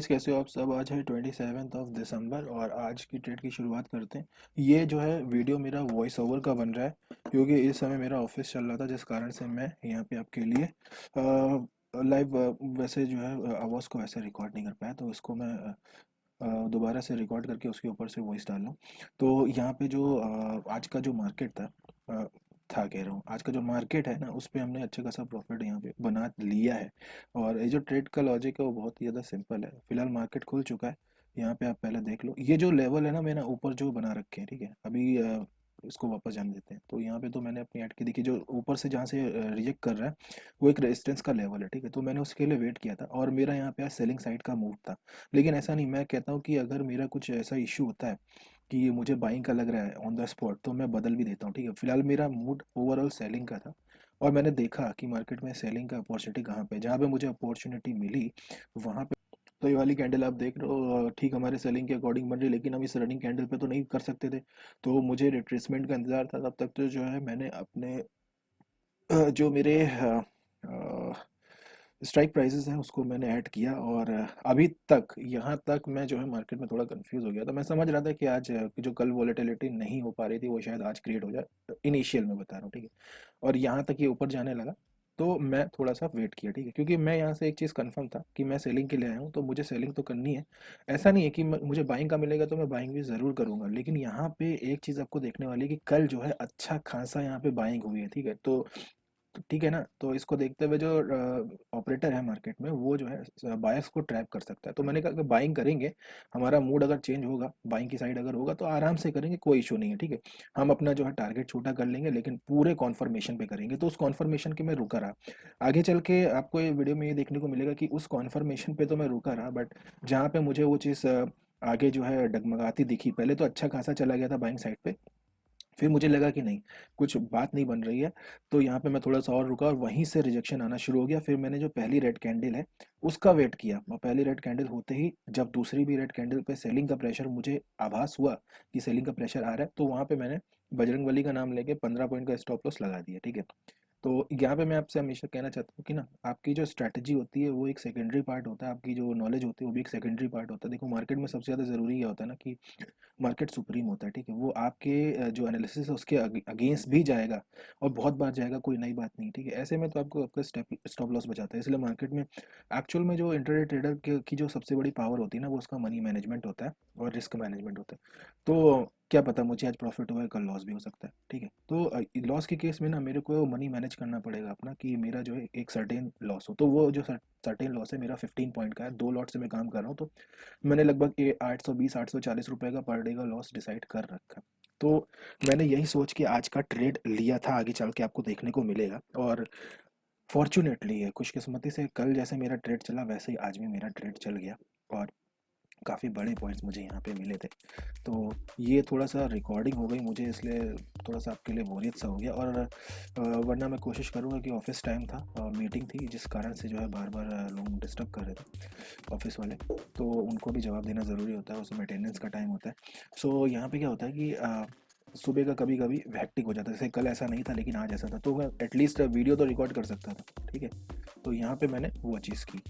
कैसे हो आप सब। आज है 27 और आज की ट्रेड की शुरुआत करते हैं। ये जो है वीडियो मेरा वॉइस ओवर का बन रहा है क्योंकि इस समय मेरा ऑफिस चल रहा था, जिस कारण से मैं यहाँ पे आपके लिए लाइव वैसे जो है आवाज़ को वैसे रिकॉर्ड नहीं कर पाया, तो इसको मैं दोबारा से रिकॉर्ड करके उसके ऊपर से वॉइस डाल रहा हूँ। तो यहाँ पे जो आज का जो मार्केट था, अ, कह रहा हूँ, आज का जो मार्केट है ना, उस पे हमने अच्छा खासा प्रॉफिट यहाँ पे बना लिया है। और ये जो ट्रेड का लॉजिक है वो बहुत ही ज़्यादा सिंपल है। फिलहाल मार्केट खुल चुका है। यहाँ पे आप पहले देख लो, ये जो लेवल है ना मैंने ऊपर जो बना रखे हैं, ठीक है। अभी इसको वापस जाने देते हैं। तो यहाँ पे तो मैंने अपनी ऐड की देखी, जो ऊपर से जहाँ से रिजेक्ट कर रहा है वो एक रेजिस्टेंस का लेवल है, ठीक है। तो मैंने उसके लिए वेट किया था और मेरा यहाँ पे सेलिंग साइड का मूव था। लेकिन ऐसा नहीं, मैं कहता हूँ कि अगर मेरा कुछ ऐसा इश्यू होता है कि मुझे बाइंग का लग रहा है ऑन द स्पॉट, तो मैं बदल भी देता हूँ, ठीक है। फिलहाल मेरा मूड ओवरऑल सेलिंग का था और मैंने देखा कि मार्केट में सेलिंग का अपॉर्चुनिटी कहाँ पे, जहाँ पे मुझे अपॉर्चुनिटी मिली वहाँ पे। तो ये वाली कैंडल आप देख रहे हो, ठीक हमारे सेलिंग के अकॉर्डिंग बन रही, लेकिन हम इस रनिंग कैंडल पे तो नहीं कर सकते थे। तो मुझे रिट्रेसमेंट का इंतजार था। तब तक तो जो है मैंने अपने जो मेरे स्ट्राइक प्राइसेस हैं उसको मैंने ऐड किया। और अभी तक यहाँ तक मैं जो है मार्केट में थोड़ा कंफ्यूज हो गया था। मैं समझ रहा था कि आज कि जो कल वॉलेटिलिटी नहीं हो पा रही थी वो शायद आज क्रिएट हो जाए, इनिशियल में बता रहा हूँ, ठीक है। और यहाँ तक ये ऊपर जाने लगा तो मैं थोड़ा सा वेट किया, ठीक है, क्योंकि मैं यहाँ से एक चीज़ कंफर्म था कि मैं सेलिंग के लिए आया हूँ, तो मुझे सेलिंग तो करनी है। ऐसा नहीं है कि मुझे बाइंग का मिलेगा तो मैं बाइंग भी ज़रूर करूँगा, लेकिन यहाँ पे एक चीज़ आपको देखने वाली है कि कल जो है अच्छा खासा यहाँ पे बाइंग हुई है, ठीक है। तो ठीक है ना, तो इसको देखते हुए जो ऑपरेटर है मार्केट में वो जो है बायर्स को ट्रैप कर सकता है। तो मैंने कहा कि बाइंग करेंगे, हमारा मूड अगर चेंज होगा बाइंग की साइड अगर होगा तो आराम से करेंगे, कोई इशू नहीं है, ठीक है। हम अपना जो है टारगेट छोटा कर लेंगे लेकिन पूरे कॉन्फर्मेशन पे करेंगे। तो उस कॉन्फर्मेशन के मैं रुका रहा। आगे चल के आपको ये वीडियो में ये देखने को मिलेगा कि उस कॉन्फर्मेशन पे तो मैं रुका रहा, बट जहाँ पे मुझे वो चीज़ आगे जो है डगमगाती दिखी, पहले तो अच्छा खासा चला गया था बाइंग साइड पे, फिर मुझे लगा कि नहीं, कुछ बात नहीं बन रही है। तो यहाँ पे मैं थोड़ा-सा और रुका और वहीं से रिजेक्शन आना शुरू हो गया। फिर मैंने जो पहली रेड कैंडल है, उसका वेट किया और पहली रेड कैंडल होते ही जब दूसरी भी रेड कैंडल पे सेलिंग का प्रेशर मुझे आभास हुआ कि सेलिंग का प्रेशर आ रहा है, तो वहाँ पे मैंने बजरंगबली का नाम लेके 15 पॉइंट का स्टॉप लॉस लगा दिया, ठीक है। तो यहाँ पे मैं आपसे हमेशा कहना चाहता हूँ कि ना, आपकी जो स्ट्रैटेजी होती है वो एक सेकेंडरी पार्ट होता है, आपकी जो नॉलेज होती है वो भी एक सेकेंडरी पार्ट होता है। देखो मार्केट में सबसे ज़्यादा ज़रूरी क्या होता है ना, कि मार्केट सुप्रीम होता है, ठीक है। वो आपके जो एनालिसिस है उसके अगेंस्ट भी जाएगा और बहुत बार जाएगा, कोई नई बात नहीं, ठीक है। ऐसे में तो आपको आपका स्टॉप लॉस बचाता है। इसलिए मार्केट में एक्चुअल में जो इंटरडे ट्रेडर की जो सबसे बड़ी पावर होती है ना, वो उसका मनी मैनेजमेंट होता है और रिस्क मैनेजमेंट होता है। तो क्या पता मुझे आज प्रॉफिट हुआ है, कल लॉस भी हो सकता है, ठीक है। तो लॉस के केस में ना मेरे को मनी मैनेज करना पड़ेगा अपना, कि मेरा जो है एक सर्टेन लॉस हो। तो वो जो सर्टेन लॉस है मेरा 15 पॉइंट का है, 2 लॉट से मैं काम कर रहा हूँ। तो मैंने लगभग 820-840 रुपए का पर डे का लॉस डिसाइड कर रखा। तो मैंने यही सोच के आज का ट्रेड लिया था, आगे चल के आपको देखने को मिलेगा। और फॉर्चुनेटली है, खुशकिस्मती से, कल जैसे मेरा ट्रेड चला वैसे ही आज भी मेरा ट्रेड चल गया और काफ़ी बड़े पॉइंट्स मुझे यहाँ पे मिले थे। तो ये थोड़ा-सा रिकॉर्डिंग हो गई मुझे, इसलिए थोड़ा-सा आपके लिए बोरियत सा हो गया। और वरना मैं कोशिश करूँगा कि ऑफ़िस टाइम था और मीटिंग थी, जिस कारण से जो है बार-बार लोग डिस्टर्ब कर रहे थे ऑफ़िस वाले, तो उनको भी जवाब देना ज़रूरी होता है, उसमें अटेंडेंस का टाइम होता है। सो यहाँ पे क्या होता है कि सुबह का कभी-कभी हेक्टिक हो जाता है, जैसे कल ऐसा नहीं था लेकिन आज ऐसा था, तो मैं एटलीस्ट वीडियो तो रिकॉर्ड कर सकता था, ठीक है। तो यहाँ पे मैंने वो चीज़ की।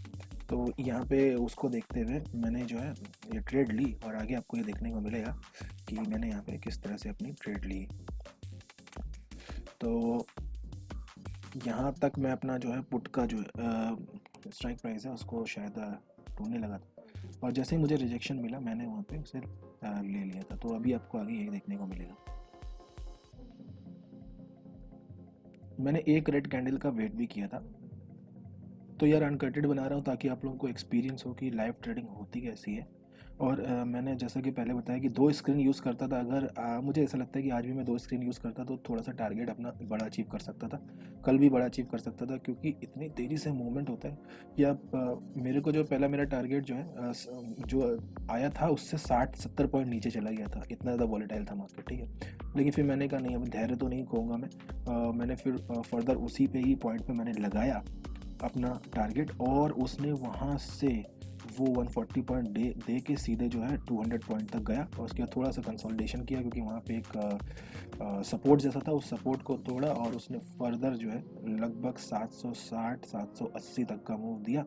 तो यहाँ पे उसको देखते हुए मैंने जो है ये ट्रेड ली और आगे आपको ये देखने को मिलेगा कि मैंने यहाँ पे किस तरह से अपनी ट्रेड ली। तो यहाँ तक मैं अपना जो है पुट का जो स्ट्राइक प्राइस है उसको शायद ढूंढने लगा था, और जैसे ही मुझे रिजेक्शन मिला मैंने वहाँ पे उसे ले लिया था। तो अभी आपको आगे यही देखने को मिलेगा। मैंने एक रेड कैंडल का वेट भी किया था। तो यार अनकटेड बना रहा हूँ ताकि आप लोगों को एक्सपीरियंस हो कि लाइव ट्रेडिंग होती कैसी है। और मैंने जैसा कि पहले बताया कि 2 स्क्रीन यूज़ करता था। अगर मुझे ऐसा लगता है कि आज भी मैं 2 स्क्रीन यूज़ करता तो थोड़ा-सा टारगेट अपना बड़ा अचीव कर सकता था। कल भी बड़ा अचीव कर सकता था, क्योंकि इतनी तेज़ी से मूवमेंट होता है कि आप मेरे को जो पहला मेरा टारगेट जो है जो आया था उससे 60-70 पॉइंट नीचे चला गया था। इतना ज़्यादा वॉलेटाइल था मार्केट, ठीक है। लेकिन फिर मैंने कहा नहीं, अब धैर्य तो नहीं खोऊँगा मैं। मैंने फिर फर्दर उसी पे ही पॉइंट पे मैंने लगाया अपना टारगेट, और उसने वहाँ से वो 140 पॉइंट दे दे के सीधे जो है 200 पॉइंट तक गया। और उसके बाद थोड़ा सा कंसोलिडेशन किया, क्योंकि वहाँ पे एक सपोर्ट जैसा था, उस सपोर्ट को तोड़ा और उसने फर्दर जो है लगभग 760 780 तक का मूव दिया।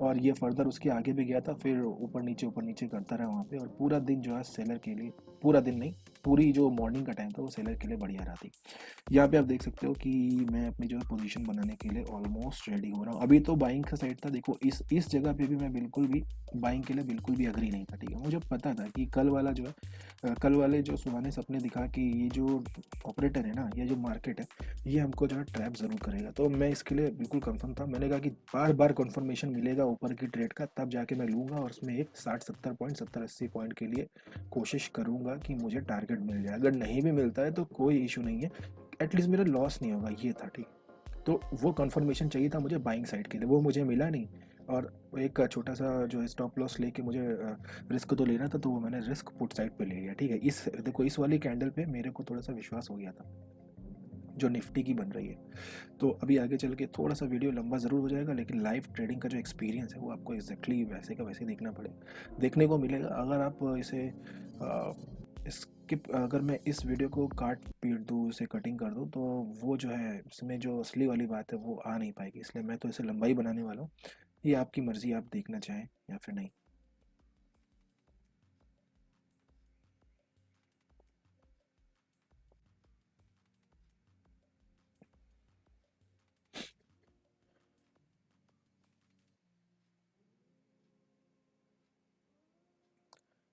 और ये फर्दर उसके आगे भी गया था, फिर ऊपर नीचे करता रहा वहाँ पे, और पूरा दिन जो है सेलर के लिए, पूरा दिन नहीं, पूरी जो मॉर्निंग का टाइम था वो सेलर के लिए बढ़िया रहा थी। यहाँ पे आप देख सकते हो कि मैं अपनी जो है पोजीशन बनाने के लिए ऑलमोस्ट रेडी हो रहा हूँ। अभी तो बाइंग का साइड था, देखो इस जगह पे भी मैं बिल्कुल भी बाइंग के लिए बिल्कुल भी अग्री नहीं था, ठीक है। मुझे पता था कि कल वाला जो है कल वाले जो सुहाने सपने दिखा कि ये जो ऑपरेटर है ना, ये जो मार्केट है, ये हमको जो है ट्रैप ज़रूर करेगा, तो मैं इसके लिए बिल्कुल कंफर्म था। मैंने कहा कि बार बार कंफर्मेशन मिलेगा ऊपर की ट्रेड का, तब जाके मैं लूँगा, और उसमें एक 60-70 पॉइंट, 70-80 पॉइंट के लिए कोशिश करूँगा कि मुझे टारगेट मिल जाए। अगर नहीं भी मिलता है तो कोई इशू नहीं है, एटलीस्ट मेरा लॉस नहीं होगा, ये था, ठीक। तो वो कंफर्मेशन चाहिए था मुझे बाइंग साइड के लिए, वो मुझे मिला नहीं। और एक छोटा सा जो है स्टॉप लॉस लेके मुझे रिस्क तो लेना था, तो वो मैंने रिस्क पुट साइड पे ले लिया, ठीक है। इस देखो इस वाली कैंडल पे मेरे को थोड़ा सा विश्वास हो गया था, जो निफ्टी की बन रही है। तो अभी आगे चल के थोड़ा सा वीडियो लंबा ज़रूर हो जाएगा, लेकिन लाइव ट्रेडिंग का जो एक्सपीरियंस है वो आपको एग्जैक्टली वैसे का वैसे देखना पड़ेगा, देखने को मिलेगा। अगर आप इसे स्किप, अगर मैं इस वीडियो को काट पीट दूँ, इसे कटिंग कर दूँ, तो वो जो है इसमें जो असली वाली बात है वो आ नहीं पाएगी, इसलिए मैं तो इसे लंबा ही बनाने वाला हूँ। ये आपकी मर्ज़ी, आप देखना चाहें या फिर नहीं।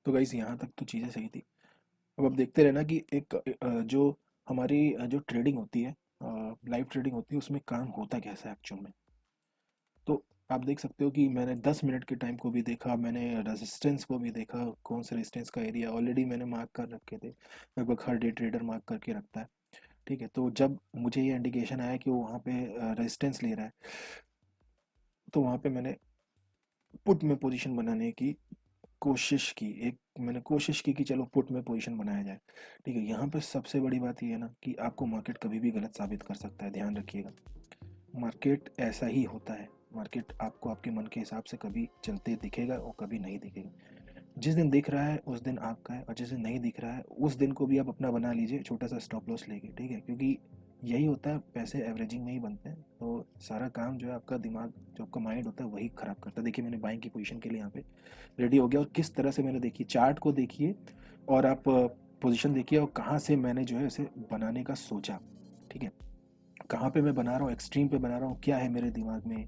तो गाइस यहाँ तक तो चीज़ें सही थी। अब आप देखते रहना कि एक जो हमारी जो ट्रेडिंग होती है, लाइव ट्रेडिंग होती है, उसमें काम होता कैसा है एक्चुअल में। तो आप देख सकते हो कि मैंने 10 मिनट के टाइम को भी देखा, मैंने रेजिस्टेंस को भी देखा, कौन से रेजिस्टेंस का एरिया ऑलरेडी मैंने मार्क कर रखे थे, लगभग हर डे ट्रेडर मार्क करके रखता है, ठीक है। तो जब मुझे ये इंडिकेशन आया कि वो वहाँ पे रेजिस्टेंस ले रहा है, तो वहाँ पे मैंने पुट में पोजीशन बनाने की कोशिश की, एक मैंने कोशिश की कि चलो पुट में पोजीशन बनाया जाए, ठीक है। यहाँ पे सबसे बड़ी बात ये है ना कि आपको मार्केट कभी भी गलत साबित कर सकता है, ध्यान रखिएगा। मार्केट ऐसा ही होता है, मार्केट आपको आपके मन के हिसाब से कभी चलते दिखेगा और कभी नहीं दिखेगा। जिस दिन दिख रहा है उस दिन आपका है, और जिस दिन नहीं दिख रहा है उस दिन को भी आप अपना बना लीजिए, छोटा सा स्टॉप लॉस लेके, ठीक है। क्योंकि यही होता है, पैसे एवरेजिंग में ही बनते हैं, तो सारा काम जो है आपका दिमाग, जो आपका माइंड होता है वही खराब करता है। देखिए मैंने बाइंग की पोजीशन के लिए यहाँ पे रेडी हो गया, और किस तरह से मैंने देखी, चार्ट को देखिए और आप पोजीशन देखिए, और कहाँ से मैंने जो है इसे बनाने का सोचा, ठीक है। कहाँ पे मैं बना रहा हूँ, एक्सट्रीम पे बना रहा हूँ, क्या है मेरे दिमाग में,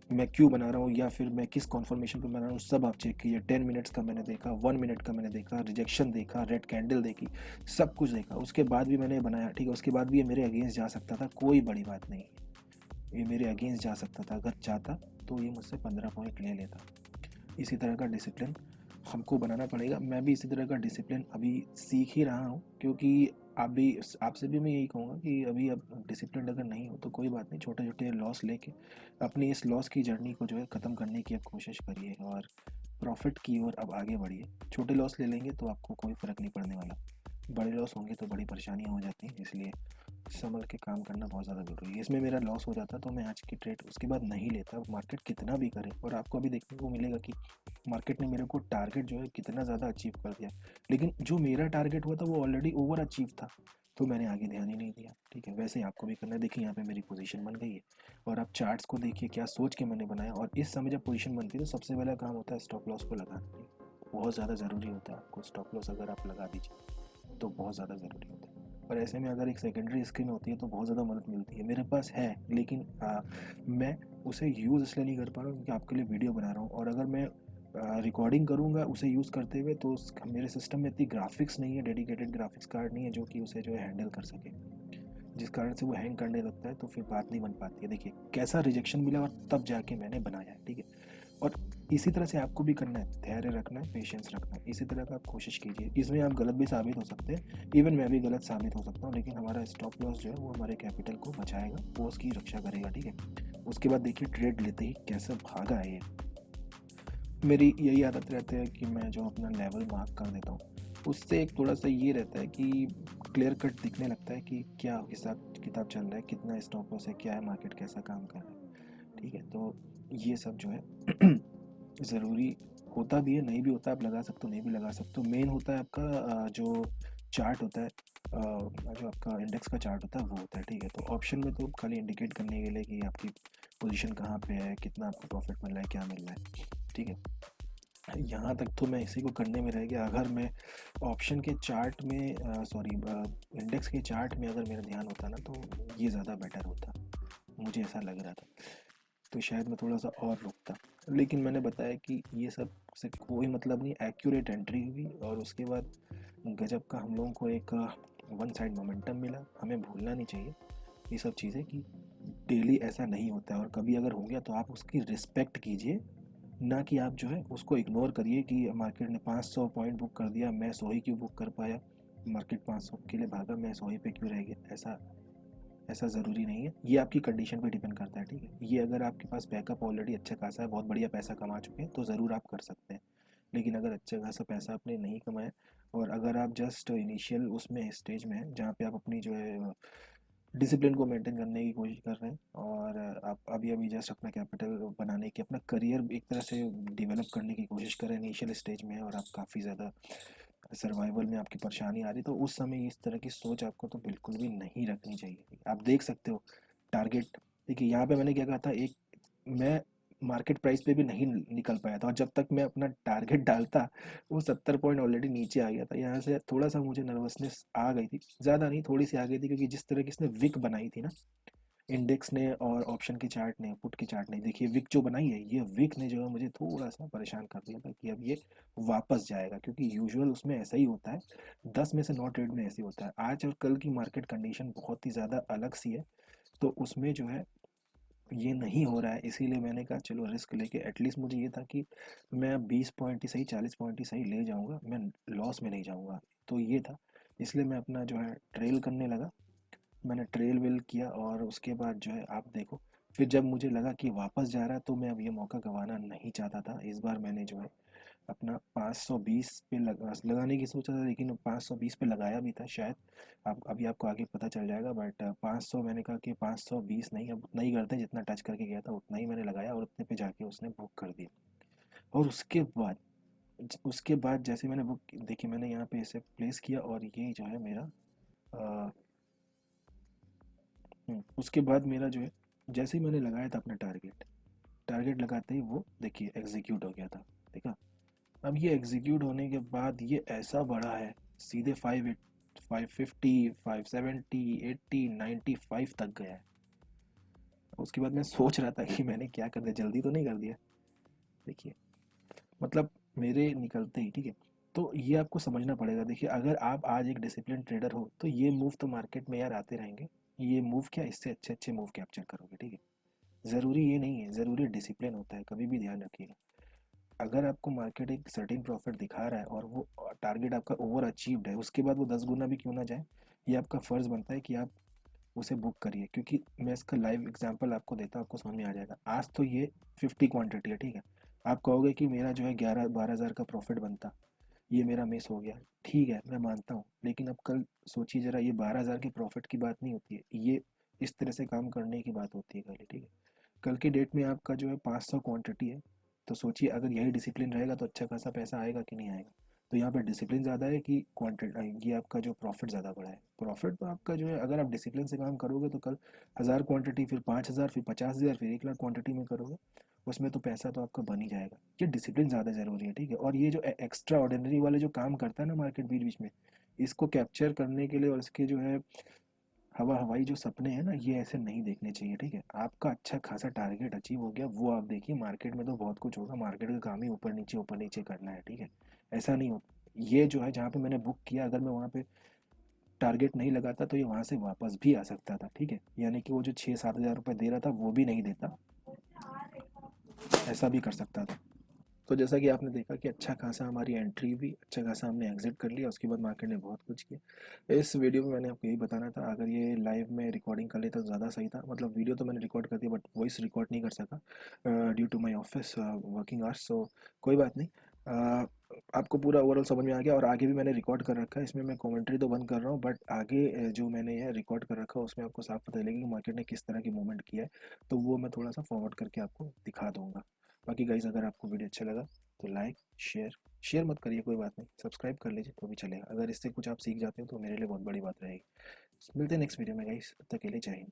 मैं क्यों बना रहा हूँ, या फिर मैं किस कॉन्फर्मेशन पे बना रहा हूँ, सब आप चेक कीजिए। 10 मिनट्स का मैंने देखा, 1 मिनट का मैंने देखा, रिजेक्शन देखा, रेड कैंडल देखी, सब कुछ देखा, उसके बाद भी मैंने बनाया, ठीक है। उसके बाद भी ये मेरे अगेंस्ट जा सकता था, कोई बड़ी बात नहीं है, ये मेरे अगेंस्ट जा सकता था, अगर चाहता तो ये मुझसे 15 पॉइंट ले लेता। इसी तरह का डिसिप्लिन हमको बनाना पड़ेगा, मैं भी इसी तरह का डिसिप्लिन अभी सीख ही रहा हूँ, क्योंकि आप भी, आपसे भी मैं यही कहूँगा कि अभी अब डिसिप्लिन अगर नहीं हो तो कोई बात नहीं, छोटे छोटे लॉस लेके अपनी इस लॉस की जर्नी को जो है ख़त्म करने की आप कोशिश करिए, और प्रॉफिट की ओर अब आगे बढ़िए। छोटे लॉस ले लेंगे तो आपको कोई फ़र्क नहीं पड़ने वाला, बड़े लॉस होंगे तो बड़ी परेशानियाँ हो जाती हैं, इसलिए संभल के काम करना बहुत ज़्यादा ज़रूरी है। इसमें मेरा लॉस हो जाता तो मैं आज की ट्रेड उसके बाद नहीं लेता, मार्केट कितना भी करे, और आपको अभी देखने को मिलेगा कि मार्केट ने मेरे को टारगेट जो है कितना ज़्यादा अचीव कर दिया, लेकिन जो मेरा टारगेट हुआ था वो ऑलरेडी ओवर अचीव था, तो मैंने आगे ध्यान ही नहीं दिया, ठीक है। वैसे ही आपको भी करना है। देखिए यहाँ पे मेरी पोजीशन बन गई है, और आप चार्ट्स को देखिए क्या सोच के मैंने बनाया, और इस समय जब पोजीशन बनती है तो सबसे पहला काम होता है स्टॉप लॉस को लगाना, बहुत ज़्यादा ज़रूरी होता है आपको स्टॉप लॉस अगर आप लगा दीजिए तो बहुत ज़्यादा ज़रूरी होता है। और ऐसे में अगर एक सेकेंडरी स्क्रीन होती है तो बहुत ज़्यादा मदद मिलती है, मेरे पास है, लेकिन मैं उसे यूज़ इसलिए नहीं कर पा रहा हूँ क्योंकि आपके लिए वीडियो बना रहा हूँ, और अगर मैं रिकॉर्डिंग करूँगा उसे यूज़ करते हुए तो मेरे सिस्टम में इतनी ग्राफिक्स नहीं है, डेडिकेटेड ग्राफिक्स कार्ड नहीं है जो कि उसे जो है हैंडल कर सके, जिस कारण से वो हैंग करने लगता है, तो फिर बात नहीं बन पाती है। देखिए कैसा रिजेक्शन मिला और तब जाके मैंने बनाया है, ठीक है। और इसी तरह से आपको भी करना है, धैर्य रखना है, पेशेंस रखना है, इसी तरह का आप कोशिश कीजिए। इसमें आप गलत भी साबित हो सकते हैं, इवन मैं भी गलत साबित हो सकता हूँ, लेकिन हमारा स्टॉप लॉस जो है वो हमारे कैपिटल को बचाएगा, वो उसकी रक्षा करेगा, ठीक है। उसके बाद देखिए ट्रेड लेते ही कैसे भागा है ये। मेरी यही आदत रहती है कि मैं जो अपना लेवल मार्क कर देता हूँ, उससे एक थोड़ा सा ये रहता है कि क्लियर कट दिखने लगता है कि क्या हिसाब किताब चल रहा है, कितना स्टॉप लॉस है, क्या है, मार्केट कैसा काम कर रहा है, ठीक है। तो ये सब जो है ज़रूरी होता भी है, नहीं भी होता, आप लगा सकते हो, नहीं भी लगा सकते हो। मेन होता है आपका जो चार्ट होता है, जो आपका इंडेक्स का चार्ट होता है वो होता है, ठीक है। तो ऑप्शन में तो खाली इंडिकेट करने के लिए कि आपकी पोजीशन कहाँ पे है, कितना आपको प्रॉफिट मिल रहा है, क्या मिल रहा है, ठीक है। यहाँ तक तो मैं इसी को करने में रह गया। अगर मैं ऑप्शन के चार्ट में सॉरी इंडेक्स के चार्ट में अगर मेरा ध्यान होता ना, तो ये ज़्यादा बेटर होता, मुझे ऐसा लग रहा था। तो शायद मैं थोड़ा सा और रुकता, लेकिन मैंने बताया कि ये सब से कोई मतलब नहीं। एक्यूरेट एंट्री हुई और उसके बाद गजब का हम लोगों को एक वन साइड मोमेंटम मिला। हमें भूलना नहीं चाहिए ये सब चीज़ें कि डेली ऐसा नहीं होता है, और कभी अगर हो गया तो आप उसकी रिस्पेक्ट कीजिए, ना कि आप जो है उसको इग्नोर करिए कि मार्केट ने 500 पॉइंट बुक कर दिया, मैं 100 ही क्यों बुक कर पाया, मार्केट 500 के लिए भागा, मैं 100 ही पे क्यों रह गया। ऐसा ऐसा ज़रूरी नहीं है। ये आपकी कंडीशन पे डिपेंड करता है, ठीक है। ये अगर आपके पास बैकअप ऑलरेडी अच्छा खासा है, बहुत बढ़िया पैसा कमा चुके हैं, तो ज़रूर आप कर सकते हैं। लेकिन अगर अच्छा खासा पैसा आपने नहीं कमाया, और अगर आप जस्ट इनिशियल उसमें स्टेज में हैं जहाँ पे आप अपनी जो है डिसिप्लिन को मेंटेन करने की कोशिश कर रहे हैं, और आप अभी अभी जस्ट अपना कैपिटल बनाने की, अपना करियर एक तरह से डेवलप करने की कोशिश कर रहे हैं, इनिशियल स्टेज में है, और आप काफ़ी ज़्यादा सर्वाइवल में आपकी परेशानी आ रही, तो उस समय इस तरह की सोच आपको तो बिल्कुल भी नहीं रखनी चाहिए। आप देख सकते हो टारगेट, देखिए यहाँ पे मैंने क्या कहा था, एक मैं मार्केट प्राइस पे भी नहीं निकल पाया था, और जब तक मैं अपना टारगेट डालता वो 70 पॉइंट ऑलरेडी नीचे आ गया था। यहाँ से थोड़ा सा मुझे नर्वसनेस आ गई थी, ज़्यादा नहीं, थोड़ी सी आ गई थी, क्योंकि जिस तरह की इसने विक बनाई थी ना, इंडेक्स ने और ऑप्शन के चार्ट ने, पुट के चार्ट ने, देखिए विक जो बनाई है, ये विक ने जो है मुझे थोड़ा सा परेशान कर दिया था कि अब ये वापस जाएगा, क्योंकि यूजुअल उसमें ऐसा ही होता है, 10 में से 9 ट्रेड में ऐसे ही होता है। आज और कल की मार्केट कंडीशन बहुत ही ज़्यादा अलग सी है, तो उसमें जो है ये नहीं हो रहा है, इसीलिए मैंने कहा चलो रिस्क लेके, एटलीस्ट मुझे ये था कि मैं 20 पॉइंट ही सही, 40 पॉइंट ही सही ले जाऊंगा, मैं लॉस में नहीं जाऊंगा। तो ये था, इसलिए मैं अपना जो है ट्रेल करने लगा। मैंने ट्रेल वेल किया, और उसके बाद जो है आप देखो, फिर जब मुझे लगा कि वापस जा रहा है, तो मैं अब ये मौका गंवाना नहीं चाहता था। इस बार मैंने जो है अपना 520 पे लगाने की सोचा था, लेकिन 520 पे लगाया भी था शायद। आप अभी आपको आगे पता चल जाएगा, बट 500 मैंने कहा कि 520 नहीं, अब उतना ही करते हैं, जितना टच करके गया था उतना ही मैंने लगाया, और उतने पे जाके उसने बुक कर दिया। और उसके बाद जैसे मैंने बुक देखी, मैंने यहाँ पे इसे प्लेस किया, और ये जो है मेरा अ, उसके बाद मेरा जो है, जैसे ही मैंने लगाया था अपना टारगेट, टारगेट लगाते ही वो देखिए एग्जीक्यूट हो गया था, देखा। अब ये एग्जीक्यूट होने के बाद ये ऐसा बढ़ा है, सीधे 550, 570, 80, 95 तक गया है। उसके बाद मैं सोच रहा था कि मैंने क्या कर दिया, जल्दी तो नहीं कर दिया। देखिए, मतलब मेरे निकलते ही, ठीक है। तो ये आपको समझना पड़ेगा, देखिए अगर आप आज एक डिसिप्लिन ट्रेडर हो, तो ये मूव तो मार्केट में यार आते रहेंगे। ये मूव क्या, इससे अच्छे अच्छे मूव कैप्चर करोगे, ठीक है। ज़रूरी ये नहीं है, ज़रूरी डिसिप्लिन होता है, कभी भी ध्यान रखिएगा। अगर आपको मार्केट एक सर्टेन प्रॉफिट दिखा रहा है, और वो टारगेट आपका ओवर अचीव्ड है, उसके बाद वो 10 गुना भी क्यों ना जाए, ये आपका फ़र्ज़ बनता है कि आप उसे बुक करिए। क्योंकि मैं इसका लाइव एग्जांपल आपको देता हूँ, आपको समझ में आ जाएगा। आज तो ये 50 क्वांटिटी है, ठीक है। आप कहोगे कि मेरा जो है 11-12 हज़ार का प्रॉफिट बनता, ये मेरा मिस हो गया, ठीक है, मैं मानता हूँ। लेकिन अब कल सोचिए ज़रा, ये 12 हज़ार के प्रॉफिट की बात नहीं होती है, ये इस तरह से काम करने की बात होती है खाली, ठीक है। कल की डेट में आपका जो है 500 क्वांटिटी है, तो सोचिए अगर यही डिसिप्लिन रहेगा तो अच्छा खासा पैसा आएगा कि नहीं आएगा। तो यहाँ पे डिसिप्लिन ज़्यादा है कि क्वांटिटी, ये आपका जो प्रॉफिट ज़्यादा बड़ा है। प्रॉफिट तो आपका जो है, अगर आप डिसिप्लिन से काम करोगे, तो कल 1000 क्वांटिटी, फिर 5000, फिर 50,000, फिर 1 लाख क्वांटिटी में करोगे, उसमें तो पैसा तो आपका बन ही जाएगा। ये डिसिप्लिन ज़्यादा ज़रूरी है, ठीक है। और ये जो एक्स्ट्रा ऑर्डिनरी वाले जो काम करता है ना मार्केट बीच बीच में, इसको कैप्चर करने के लिए, और इसके जो है हवा हवाई जो सपने हैं ना, ये ऐसे नहीं देखने चाहिए, ठीक है। आपका अच्छा खासा टारगेट अचीव हो गया, वो आप देखिए। मार्केट में तो बहुत कुछ होगा, मार्केट का काम ही ऊपर नीचे करना है, ठीक है। ऐसा नहीं होता। ये जो है जहाँ पे मैंने बुक किया, अगर मैं वहाँ पे टारगेट नहीं लगाता, तो ये वहाँ से वापस भी आ सकता था, ठीक है। यानी कि वो जो 6-7 हज़ार रुपये दे रहा था, वो भी नहीं देता, ऐसा भी कर सकता था। तो जैसा कि आपने देखा कि अच्छा खासा हमारी एंट्री हुई, अच्छा खासा हमने एग्जिट कर लिया, उसके बाद मार्केट ने बहुत कुछ किया। इस वीडियो में मैंने आपको यही बताना था, अगर ये लाइव में रिकॉर्डिंग कर लेता तो ज़्यादा सही था। मतलब वीडियो तो मैंने रिकॉर्ड कर दिया, बट वॉइस रिकॉर्ड नहीं कर सका due to my office working hours. So कोई बात नहीं। आपको पूरा ओवरऑल समझ में आ गया, और आगे भी मैंने रिकॉर्ड कर रखा है। इसमें मैं कमेंट्री तो बंद कर रहा हूँ, बट आगे जो मैंने ये रिकॉर्ड कर रखा है, उसमें आपको साफ पता चलेगा कि मार्केट ने किस तरह की मूवमेंट किया है। तो वो मैं थोड़ा सा फॉरवर्ड करके आपको दिखा दूंगा। बाकी गाइज, अगर आपको वीडियो अच्छा लगा तो लाइक, शेयर, शेयर मत करिए कोई बात नहीं, सब्सक्राइब कर लीजिए तो भी चलेगा। अगर इससे कुछ आप सीख जाते हो तो मेरे लिए बहुत बड़ी बात रहेगी। मिलते हैं नेक्स्ट वीडियो में गाइस, तब तक के लिए जय हिंद।